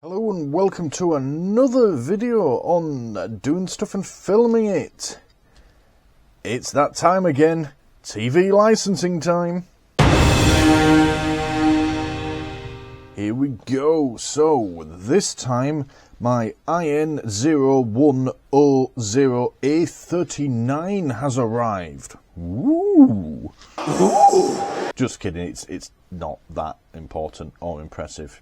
Hello and welcome to another video on doing stuff and filming it. It's that time again, TV licensing time. Here we go. So this time my IN0100A39 has arrived. Woo! Just kidding, it's not that important or impressive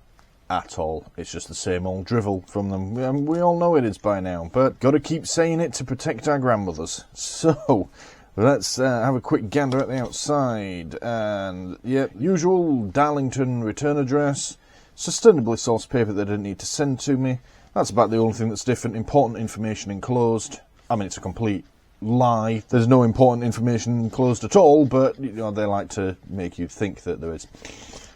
at all. It's just the same old drivel from them. We all know it is by now, but gotta keep saying it to protect our grandmothers. So let's have a quick gander at the outside. And yep, usual Darlington return address, sustainably sourced paper they didn't need to send to me. That's about the only thing that's different. Important information enclosed. I mean, it's a complete lie. There's no important information enclosed at all, but you know, they like to make you think that there is.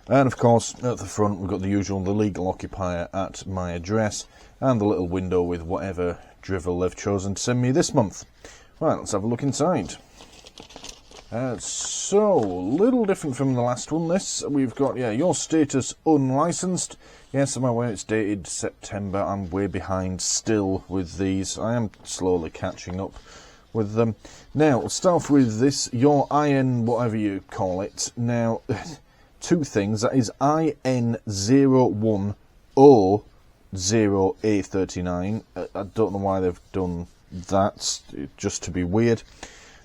And of course, at the front, we've got the usual, the legal occupier at my address, and the little window with whatever drivel they've chosen to send me this month. Right, let's have a look inside. So, little different from the last one, this. We've got, your status unlicensed. Yes, I'm aware it's dated September. I'm way behind still with these. I am slowly catching up with them. Now, let's start off with this, your IN, whatever you call it. Now, two things. That is IN0100A39. I don't know why they've done that, just to be weird.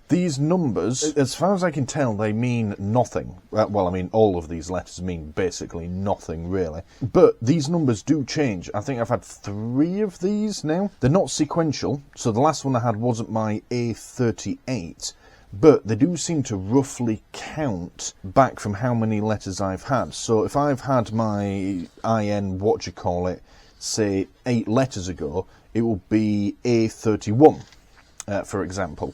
These numbers, as far as I can tell, they mean nothing. Well, I mean, all of these letters mean basically nothing, really. But these numbers do change. I think I've had 3 of these now. They're not sequential, so the last one I had wasn't my A38. But they do seem to roughly count back from how many letters I've had. So if I've had my IN, say 8 letters ago, it will be A31, for example.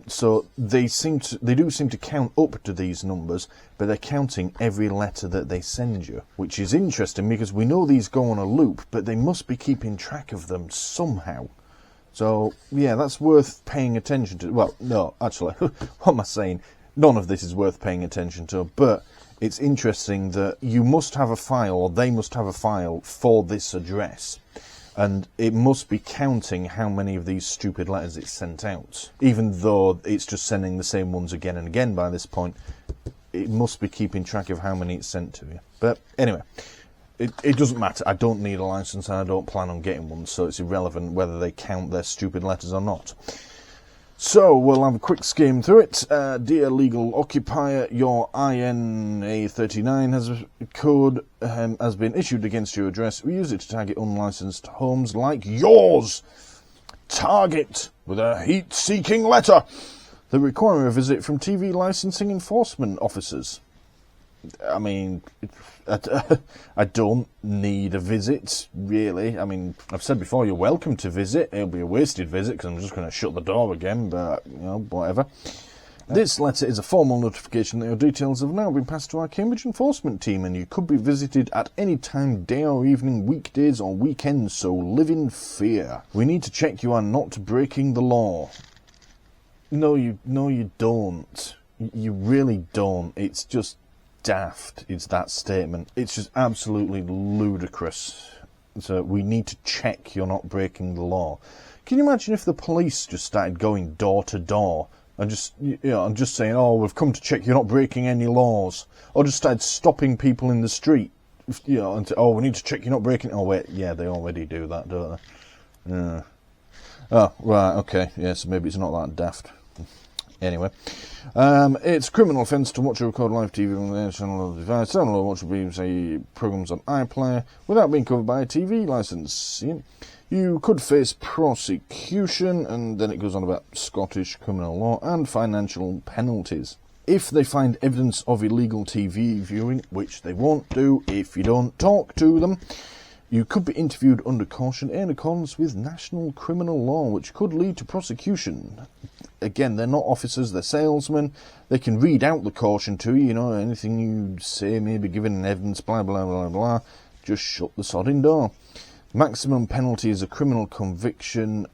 So they do seem to count up to these numbers, but they're counting every letter that they send you, which is interesting because we know these go on a loop, but they must be keeping track of them somehow. So, yeah, that's worth paying attention to. Well, no, actually, what am I saying? None of this is worth paying attention to, but it's interesting that you must have a file, or they must have a file for this address, and it must be counting how many of these stupid letters it's sent out. Even though it's just sending the same ones again and again by this point, it must be keeping track of how many it's sent to you. But anyway, it doesn't matter. I don't need a license and I don't plan on getting one, so it's irrelevant whether they count their stupid letters or not. So, we'll have a quick skim through it. Dear legal occupier, your INA39 code has been issued against your address. We use it to target unlicensed homes like yours. Target with a heat-seeking letter that require a visit from TV licensing enforcement officers. I mean, I don't need a visit, really. I mean, I've said before, you're welcome to visit. It'll be a wasted visit because I'm just going to shut the door again, but, you know, whatever. This letter is a formal notification that your details have now been passed to our Cambridge enforcement team and you could be visited at any time, day or evening, weekdays or weekends, so live in fear. We need to check you are not breaking the law. No, you don't. You really don't. It's just daft, it's that statement. It's just absolutely ludicrous. So we need to check you're not breaking the law. Can you imagine if the police just started going door to door and just saying, oh, we've come to check you're not breaking any laws, or just started stopping people in the street, and say, oh, we need to check you're not breaking. Oh wait, yeah, they already do that, don't they? Yeah. Oh right, okay, yeah, so maybe it's not that daft. Anyway, it's a criminal offence to watch or record live TV on the channel device, or watch programs on iPlayer without being covered by a TV licence. Yeah. You could face prosecution, and then it goes on about Scottish criminal law and financial penalties. If they find evidence of illegal TV viewing, which they won't do if you don't talk to them, you could be interviewed under caution in accordance with national criminal law, which could lead to prosecution. Again, they're not officers, they're salesmen. They can read out the caution to you, anything you say may be given in evidence, blah, blah, blah, blah. Just shut the sodding door. Maximum penalty is a criminal conviction,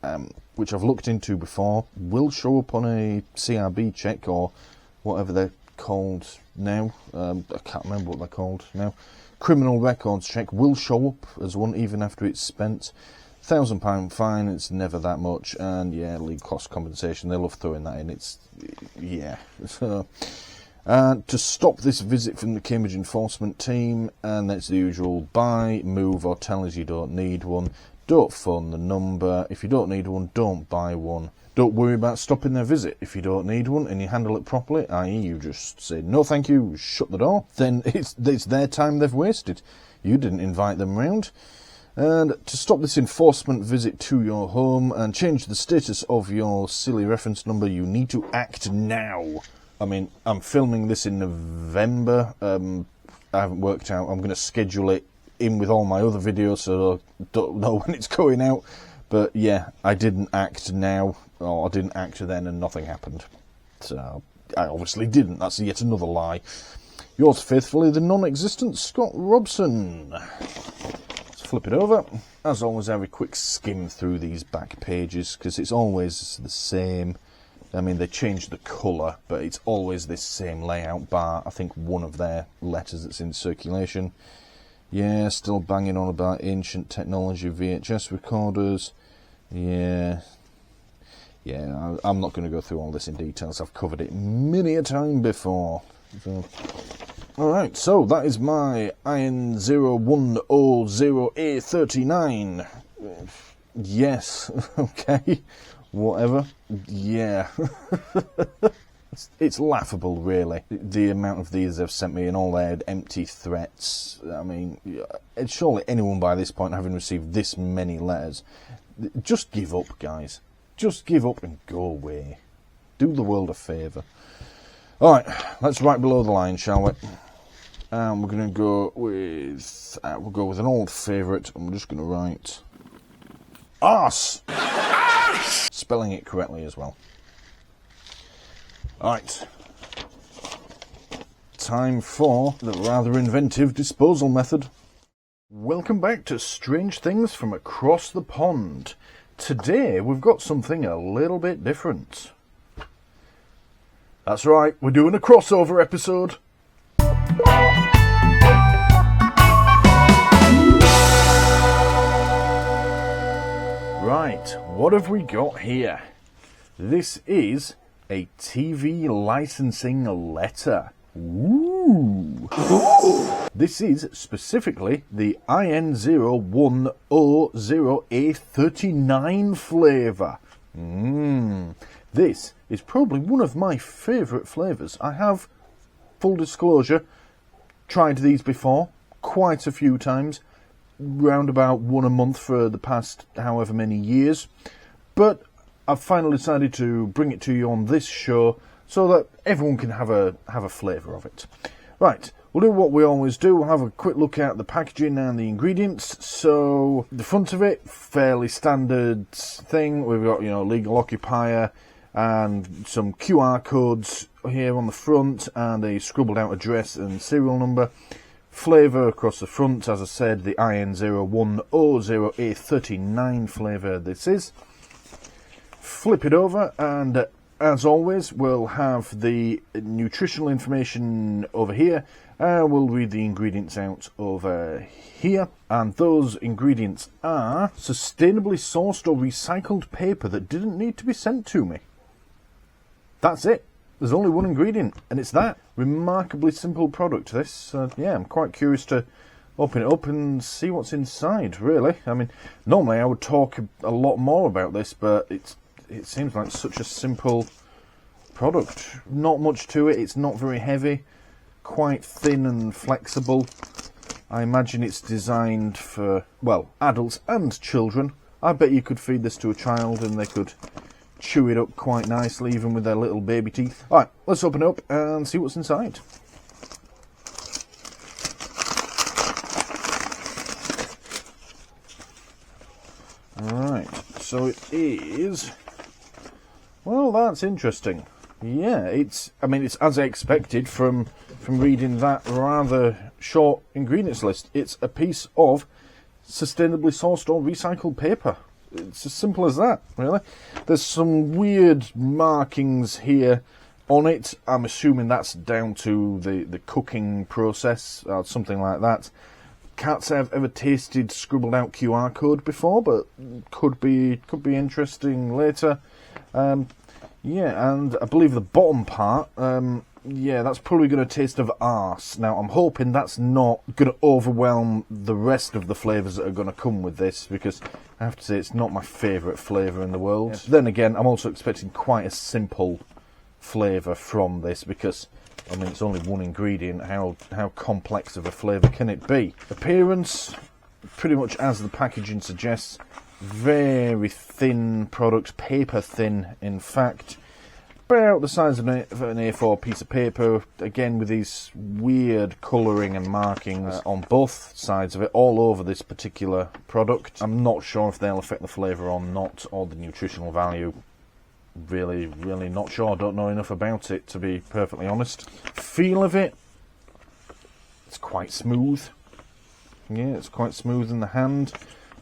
which I've looked into before, will show up on a CRB check or whatever they're called now. I can't remember what they're called now. Criminal records check will show up as one even after it's spent. £1,000 fine, it's never that much. And yeah, legal cost compensation, they love throwing that in. It's, yeah. So, to stop this visit from the Cambridge enforcement team, and that's the usual buy, move or tell us you don't need one. Don't phone the number. If you don't need one, don't buy one. Don't worry about stopping their visit. If you don't need one and you handle it properly, i.e. you just say no thank you, shut the door, then it's their time they've wasted. You didn't invite them round. And to stop this enforcement visit to your home and change the status of your silly reference number, you need to act now. I mean, I'm filming this in November. I haven't worked out. I'm going to schedule it in with all my other videos, so I don't know when it's going out. But yeah, I didn't act now, or I didn't act then and nothing happened. So, I obviously didn't. That's yet another lie. Yours faithfully, the non-existent Scott Robson. Let's flip it over. As always, I have a quick skim through these back pages, because it's always the same. I mean, they changed the colour, but it's always this same layout bar. I think one of their letters that's in circulation. Yeah, still banging on about ancient technology, VHS recorders. Yeah, I'm not going to go through all this in details. I've covered it many a time before. So, alright, so that is my IN0100A39. Yes, okay, whatever. Yeah. It's laughable, really, the amount of these they've sent me and all their empty threats. I mean, surely anyone by this point, having received this many letters, just give up, guys. Just give up and go away. Do the world a favour. Alright, let's write below the line, shall we? And we're going to go with... we'll go with an old favourite, and we're just going to write... arse! Spelling it correctly as well. Alright, time for the rather inventive disposal method. Welcome back to Strange Things from Across the Pond. Today we've got something a little bit different. That's right, we're doing a crossover episode. Right, what have we got here? This is a TV licensing letter. Ooh. This is specifically the IN0100A39 flavour. This is probably one of my favourite flavours. I have, full disclosure, tried these before quite a few times, round about one a month for the past however many years, but I've finally decided to bring it to you on this show so that everyone can have a flavour of it. Right, we'll do what we always do. We'll have a quick look at the packaging and the ingredients. So the front of it, fairly standard thing. We've got, legal occupier and some QR codes here on the front and a scribbled out address and serial number. Flavour across the front, as I said, the IN0100A39 flavour this is. Flip it over, and as always, we'll have the nutritional information over here. We'll read the ingredients out over here. And those ingredients are sustainably sourced or recycled paper that didn't need to be sent to me. That's it. There's only one ingredient, and it's that. Remarkably simple product, this. Yeah, I'm quite curious to open it up and see what's inside, really. I mean, normally I would talk a lot more about this, but it seems like such a simple product. Not much to it. It's not very heavy. Quite thin and flexible. I imagine it's designed for, well, adults and children. I bet you could feed this to a child and they could chew it up quite nicely, even with their little baby teeth. Alright, let's open it up and see what's inside. Alright, so it is... Well, that's interesting. Yeah, it's as I expected from reading that rather short ingredients list. It's a piece of sustainably sourced or recycled paper. It's as simple as that, really. There's some weird markings here on it. I'm assuming that's down to the cooking process or something like that. Can't say I've ever tasted scribbled out QR code before, but could be interesting later. Yeah, and I believe the bottom part, yeah, that's probably going to taste of arse. Now, I'm hoping that's not going to overwhelm the rest of the flavours that are going to come with this, because I have to say it's not my favourite flavour in the world. Yeah. Then again, I'm also expecting quite a simple flavour from this, because, I mean, it's only one ingredient. How complex of a flavour can it be? Appearance, pretty much as the packaging suggests. Very thin product, paper thin, in fact. About the size of an A4 piece of paper, again with these weird colouring and markings on both sides of it, all over this particular product. I'm not sure if they'll affect the flavour or not, or the nutritional value. Really not sure. Don't know enough about it, to be perfectly honest. Feel of it, it's quite smooth. Yeah, it's quite smooth in the hand.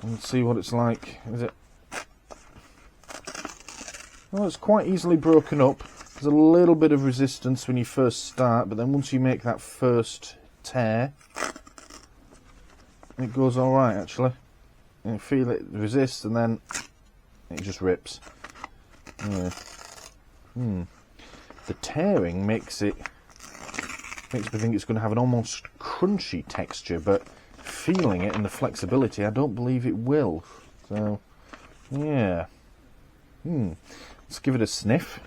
Let's see what it's like. Is it? Well, it's quite easily broken up. There's a little bit of resistance when you first start, but then once you make that first tear, it goes all right, actually. You feel it resist, and then it just rips. Yeah. The tearing makes me think it's going to have an almost crunchy texture, but feeling it and the flexibility, I don't believe it will. So, yeah. Let's give it a sniff.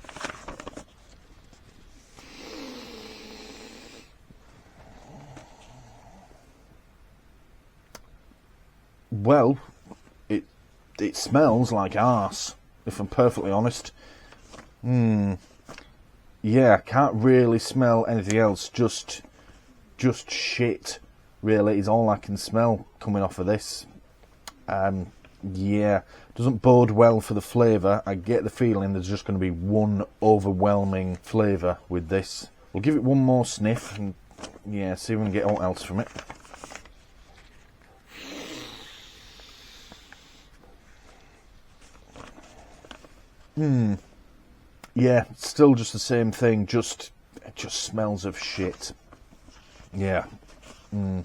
Well, it smells like arse, if I'm perfectly honest. Yeah, I can't really smell anything else. Just shit, really, is all I can smell coming off of this. Yeah, doesn't bode well for the flavour. I get the feeling there's just going to be one overwhelming flavour with this. We'll give it one more sniff and, yeah, see if we can get all else from it. Yeah, still just the same thing. It just smells of shit. Yeah. All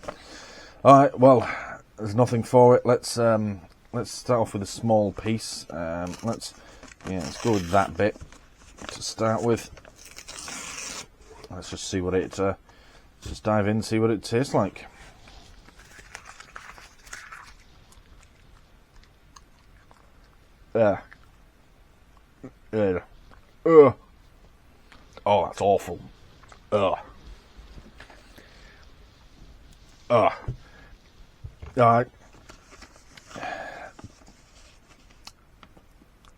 right. Well, there's nothing for it. Let's start off with a small piece. Let's go with that bit to start with. Let's just see what it. Let's just dive in and see what it tastes like. Oh, that's awful.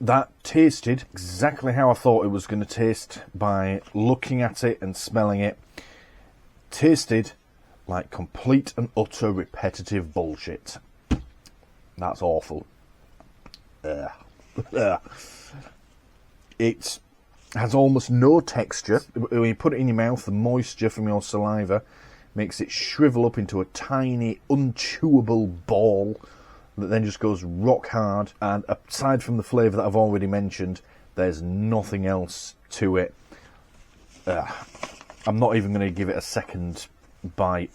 That tasted exactly how I thought it was going to taste by looking at it and smelling it. Tasted like complete and utter repetitive bullshit. That's awful. It has almost no texture. When you put it in your mouth, the moisture from your saliva makes it shrivel up into a tiny, unchewable ball that then just goes rock hard. And aside from the flavour that I've already mentioned, there's nothing else to it. I'm not even going to give it a second bite.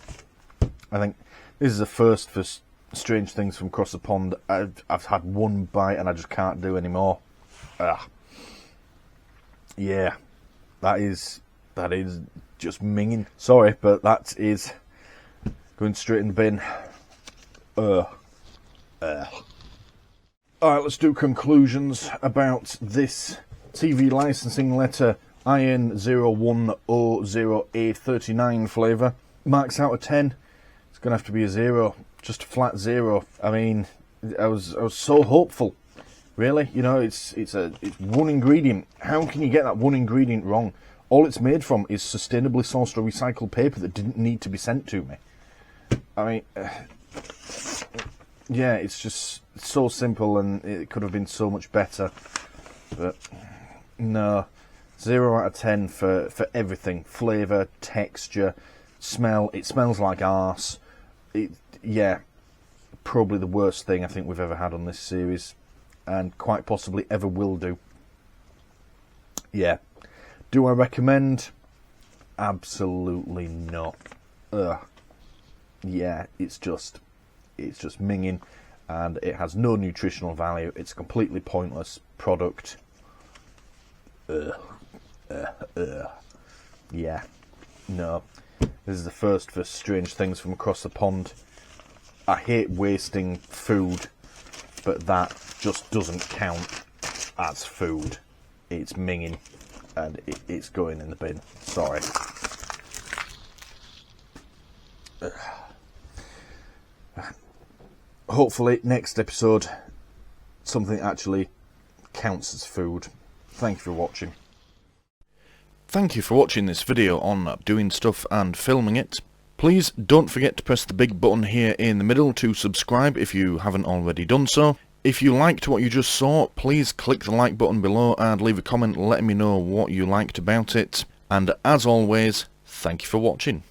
I think this is a first for strange things from across the pond. I've had one bite and I just can't do anymore. Yeah, that is just minging. Sorry, but that is going straight in the bin. Alright, let's do conclusions about this TV licensing letter IN0100A39 flavour. Marks out of 10. It's going to have to be a 0. Just a flat 0. I mean, I was so hopeful. Really, you know, it's one ingredient. How can you get that one ingredient wrong? All it's made from is sustainably sourced or recycled paper that didn't need to be sent to me. I mean, yeah, it's just so simple and it could have been so much better. But no, 0 out of 10 for everything. Flavour, texture, smell. It smells like arse. Yeah, probably the worst thing I think we've ever had on this series. And quite possibly ever will do. Yeah, Do I recommend? Absolutely not. Ugh. Yeah, it's just minging, and it has no nutritional value. It's a completely pointless product. Yeah, no. This is the first for strange things from across the pond. I hate wasting food, but that just doesn't count as food. It's minging, and it's going in the bin. Sorry. Hopefully, next episode, something actually counts as food. Thank you for watching. Thank you for watching this video on doing stuff and filming it. Please don't forget to press the big button here in the middle to subscribe if you haven't already done so. If you liked what you just saw, please click the like button below and leave a comment letting me know what you liked about it. And as always, thank you for watching.